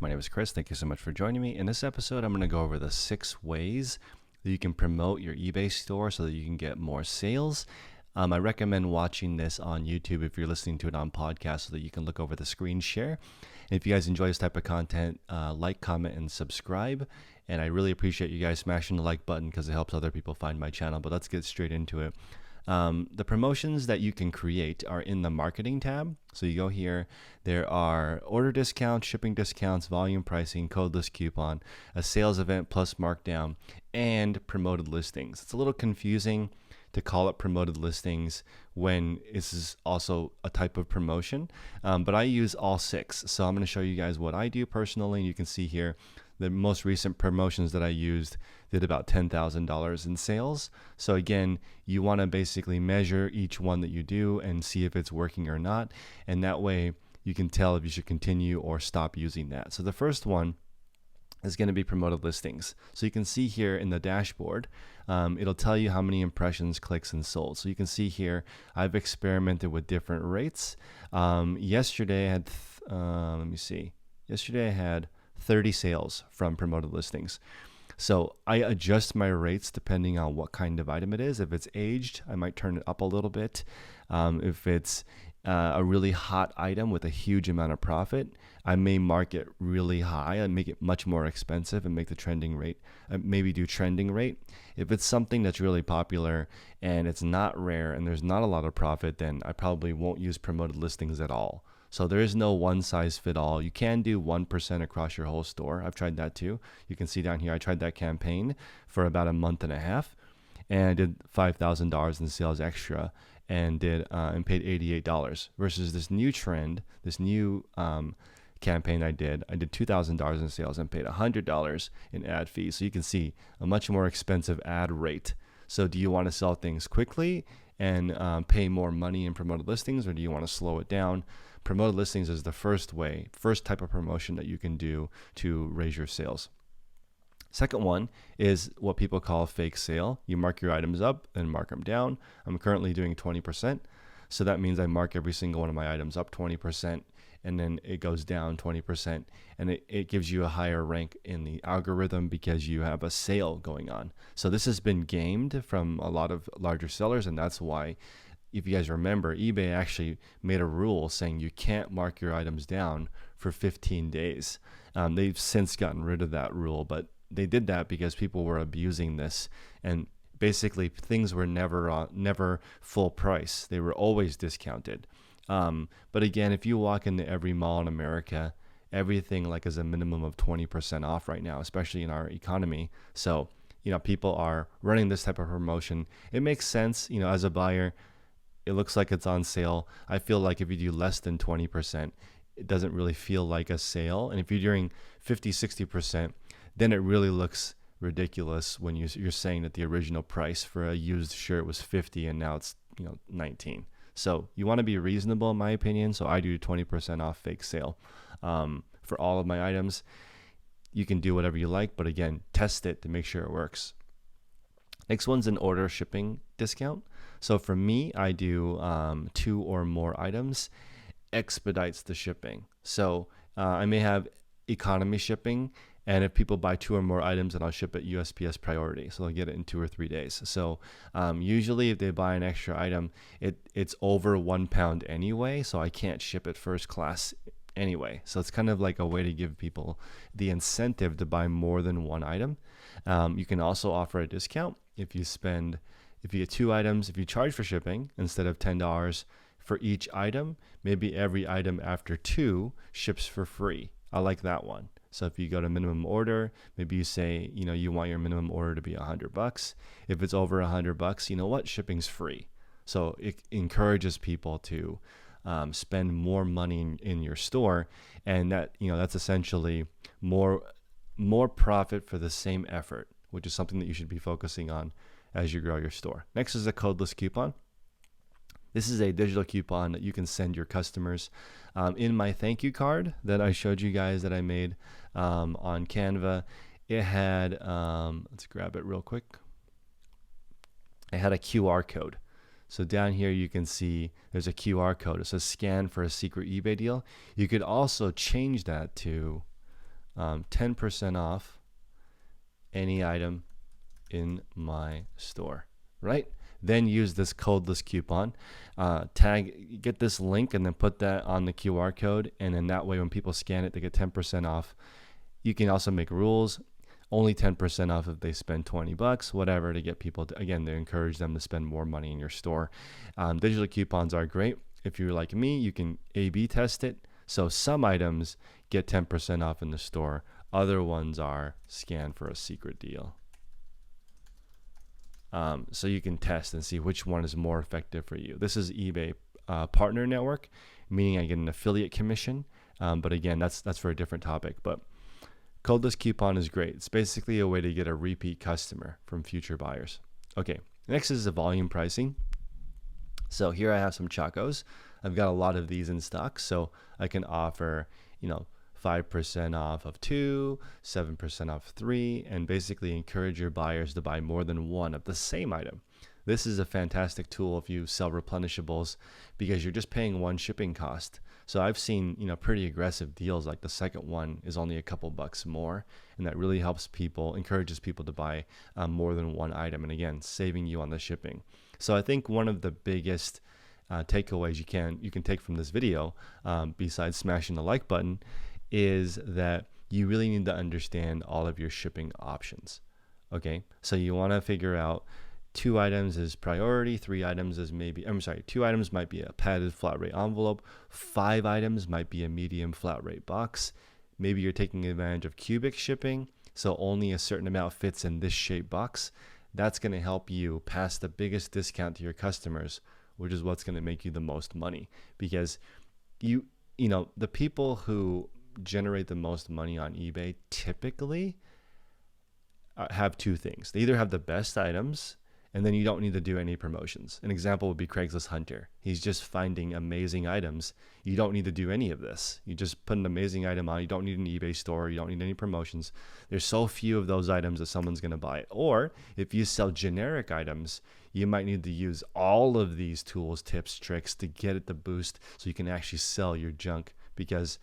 My name is Chris. Thank you so much for joining me. In this episode, I'm going to go over the 6 ways that you can promote your eBay store so that you can get more sales. I recommend watching this on YouTube if you're listening to it on podcast so that you can look over the screen share. And if you guys enjoy this type of content, like, comment, and subscribe. And I really appreciate you guys smashing the like button because it helps other people find my channel. But let's get straight into it. The promotions that you can create are in the marketing tab. So you go here, there are order discounts, shipping discounts, volume pricing, codeless coupon, a sales event plus markdown, and promoted listings. It's a little confusing to call it promoted listings when this is also a type of promotion, but I use all 6. So I'm going to show you guys what I do personally. And you can see here the most recent promotions that I used did about $10,000 in sales. So again, you want to basically measure each one that you do and see if it's working or not. And that way you can tell if you should continue or stop using that. So the first one is going to be promoted listings. So you can see here in the dashboard, it'll tell you how many impressions, clicks, and sold. So you can see here, I've experimented with different rates. Yesterday I had, Yesterday I had 30 sales from promoted listings. So I adjust my rates depending on what kind of item it is. If it's aged, I might turn it up a little bit. If it's a really hot item with a huge amount of profit, I may mark it really high and make it much more expensive and make the trending rate, maybe do trending rate. If it's something that's really popular and it's not rare and there's not a lot of profit, then I probably won't use promoted listings at all. So there is no one size fit all. You can do 1% across your whole store. I've tried that too. You can see down here, I tried that campaign for about a month and a half and I did $5,000 in sales extra and paid $88 versus this new trend, this new campaign I did $2,000 in sales and paid $100 in ad fees. So you can see a much more expensive ad rate. So do you want to sell things quickly and pay more money in promoted listings, or do you want to slow it down? Promoted listings is the first type of promotion that you can do to raise your sales. Second one is what people call a fake sale. You mark your items up and mark them down. I'm currently doing 20%. So that means I mark every single one of my items up 20% and then it goes down 20%. And it gives you a higher rank in the algorithm because you have a sale going on. So this has been gamed from a lot of larger sellers, and that's why, if you guys remember, eBay actually made a rule saying you can't mark your items down for 15 days. They've since gotten rid of that rule, but they did that because people were abusing this, and basically things were never full price. They were always discounted. But again, if you walk into every mall in America, everything is a minimum of 20% off right now, especially in our economy. So, people are running this type of promotion. It makes sense, as a buyer. It looks like it's on sale. I feel like if you do less than 20%, it doesn't really feel like a sale. And if you're doing 50, 60%, then it really looks ridiculous when you're saying that the original price for a used shirt was 50 and now it's 19. So you want to be reasonable, in my opinion. So I do 20% off fake sale for all of my items. You can do whatever you like, but again, test it to make sure it works. Next one's an order shipping discount. So for me, I do 2 or more items, expedites the shipping. So I may have economy shipping, and if people buy 2 or more items, then I'll ship it USPS priority. So they'll get it in 2 or 3 days. So usually if they buy an extra item, it's over 1 pound anyway, so I can't ship it first class anyway. So it's kind of like a way to give people the incentive to buy more than one item. You can also offer a discount if you get 2 items, if you charge for shipping instead of $10 for each item, maybe every item after 2 ships for free. I like that one. So if you go to minimum order, maybe you say, you want your minimum order to be $100. If it's over $100, you know what? Shipping's free. So it encourages people to spend more money in your store, and that's essentially more profit for the same effort, which is something that you should be focusing on as you grow your store. Next is a codeless coupon. This is a digital coupon that you can send your customers. In my thank you card that I showed you guys that I made on Canva, it had, let's grab it real quick. It had a QR code. So down here you can see there's a QR code. It says scan for a secret eBay deal. You could also change that to 10% off any item in my store, right? Then use this codeless coupon, get this link and then put that on the QR code. And then that way, when people scan it, they get 10% off. You can also make rules, only 10% off if they spend 20 bucks, whatever, to get people to, again, to encourage them to spend more money in your store. Digital coupons are great. If you're like me, you can A/B test it. So some items get 10% off in the store. Other ones are scan for a secret deal. So you can test and see which one is more effective for you. This is eBay partner network, meaning I get an affiliate commission. But again, that's for a different topic. But codeless coupon is great. It's basically a way to get a repeat customer from future buyers. Okay, next is the volume pricing. So here I have some Chacos. I've got a lot of these in stock, so I can offer, 5% off of 2, 7% off 3, and basically encourage your buyers to buy more than one of the same item. This is a fantastic tool if you sell replenishables because you're just paying one shipping cost. So I've seen, pretty aggressive deals, like the second one is only a couple bucks more, and that really helps people, encourages people to buy more than one item, and again, saving you on the shipping. So I think one of the biggest takeaways you can take from this video, besides smashing the like button, is that you really need to understand all of your shipping options. Okay, so you want to figure out 2 items is priority, 3 items is 2 items might be a padded flat rate envelope, 5 items might be a medium flat rate box. Maybe you're taking advantage of cubic shipping, so only a certain amount fits in this shape box. That's going to help you pass the biggest discount to your customers, which is what's going to make you the most money, because the people who generate the most money on eBay typically have 2 things. They either have the best items, and then you don't need to do any promotions. An example would be Craigslist Hunter. He's just finding amazing items. You don't need to do any of this. You just put an amazing item on. You don't need an eBay store. You don't need any promotions. There's so few of those items that someone's going to buy it. Or if you sell generic items, you might need to use all of these tools, tips, tricks to get it to boost so you can actually sell your junk, because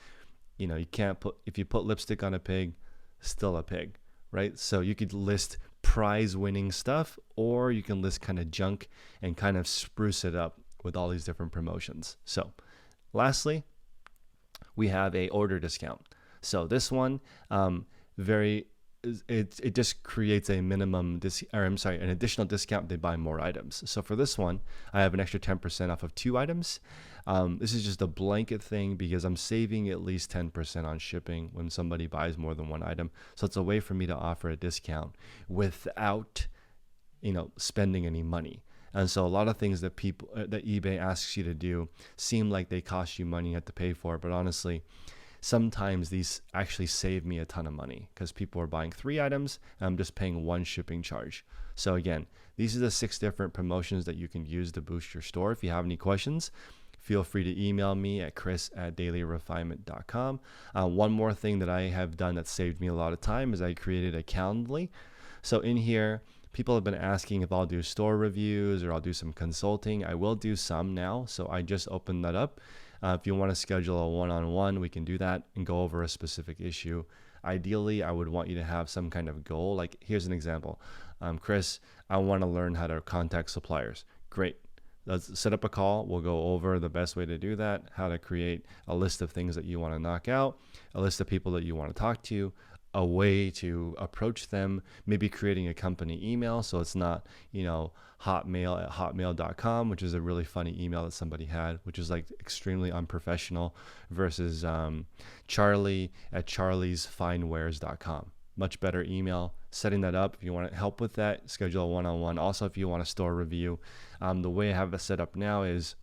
you can't if you put lipstick on a pig, still a pig, right? So you could list prize winning stuff, or you can list kind of junk and kind of spruce it up with all these different promotions. So lastly, we have a order discount. So this one, it just creates a minimum an additional discount. They buy more items. So for this one, I have an extra 10% off of 2 items. This is just a blanket thing because I'm saving at least 10% on shipping when somebody buys more than one item. So it's a way for me to offer a discount without, spending any money. And so a lot of things that that eBay asks you to do seem like they cost you money, you have to pay for it. But honestly, sometimes these actually save me a ton of money because people are buying 3 items and I'm just paying 1 shipping charge. So again, these are the 6 different promotions that you can use to boost your store. If you have any questions, feel free to email me at chris@dailyrefinement.com. One more thing that I have done that saved me a lot of time is I created a Calendly. So in here, people have been asking if I'll do store reviews or I'll do some consulting. I will do some now, so I just opened that up. If you want to schedule a one-on-one, we can do that and go over a specific issue. Ideally, I would want you to have some kind of goal. Like, here's an example. Chris, I want to learn how to contact suppliers. Great. Let's set up a call. We'll go over the best way to do that, how to create a list of things that you want to knock out, a list of people that you want to talk to, a way to approach them, maybe creating a company email so it's not, hotmail@hotmail.com, which is a really funny email that somebody had, which is like extremely unprofessional, versus charlie@charliesfinewares.com. Much better email. Setting that up, if you want help with that, schedule a one-on-one. Also, if you want a store review, the way I have it set up now is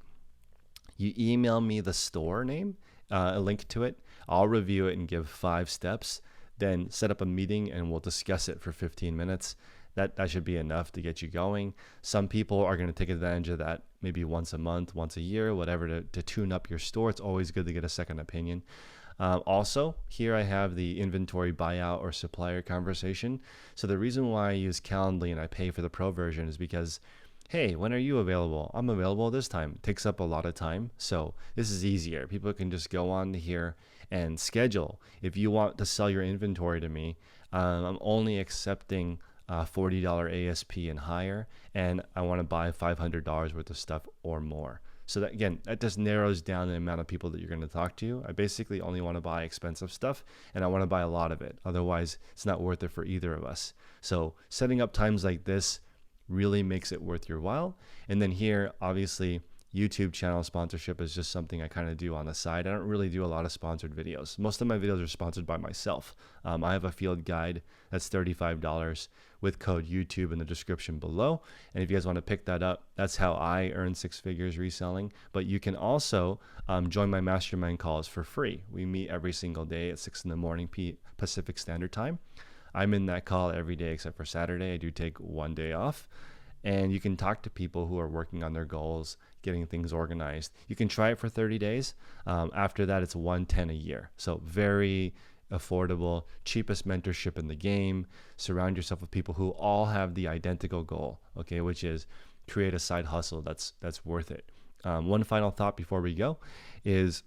you email me the store name, a link to it. I'll review it and give 5 steps, then set up a meeting and we'll discuss it for 15 minutes. That should be enough to get you going. Some people are going to take advantage of that maybe once a month, once a year, whatever, to tune up your store. It's always good to get a second opinion. Also, here I have the inventory buyout or supplier conversation. So the reason why I use Calendly and I pay for the pro version is because, hey, when are you available? I'm available this time. It takes up a lot of time. So this is easier. People can just go on to here and schedule. If you want to sell your inventory to me, I'm only accepting $40 ASP and higher, and I want to buy $500 worth of stuff or more. So that, again, that just narrows down the amount of people that you're going to talk to. I basically only want to buy expensive stuff, and I want to buy a lot of it. Otherwise, it's not worth it for either of us. So setting up times like this really makes it worth your while. And then here, obviously, YouTube channel sponsorship is just something I kind of do on the side. I don't really do a lot of sponsored videos. Most of my videos are sponsored by myself. I have a field guide that's $35 with code YouTube in the description below. And if you guys want to pick that up, that's how I earn 6 figures reselling. But you can also join my mastermind calls for free. We meet every single day at 6 in the morning Pacific Standard Time. I'm in that call every day except for Saturday. I do take one day off. And you can talk to people who are working on their goals, getting things organized. You can try it for 30 days. After that, it's $110 a year. So very affordable, cheapest mentorship in the game. Surround yourself with people who all have the identical goal, okay, which is create a side hustle that's worth it. One final thought before we go is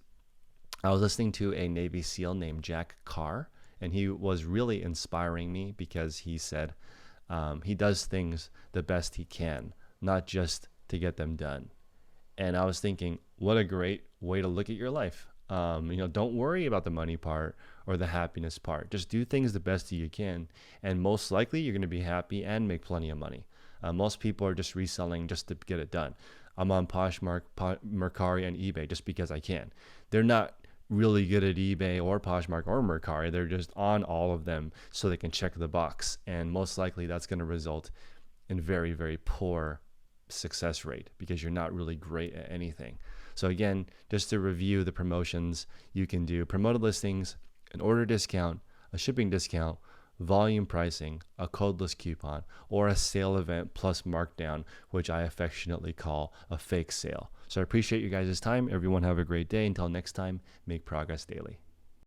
I was listening to a Navy SEAL named Jack Carr, and he was really inspiring me because he said he does things the best he can, not just to get them done. And I was thinking, what a great way to look at your life. Don't worry about the money part or the happiness part. Just do things the best you can, and most likely you're going to be happy and make plenty of money. Most people are just reselling just to get it done. I'm on Poshmark, Mercari, and eBay just because I can. They're not really good at eBay or Poshmark or Mercari. They're just on all of them so they can check the box, and most likely that's going to result in very, very poor success rate because you're not really great at anything. So again, just to review the promotions you can do: promoted listings, an order discount, a shipping discount, volume pricing, a codeless coupon, or a sale event plus markdown, which I affectionately call a fake sale. So I appreciate you guys' time. Everyone have a great day. Until next time, make progress daily.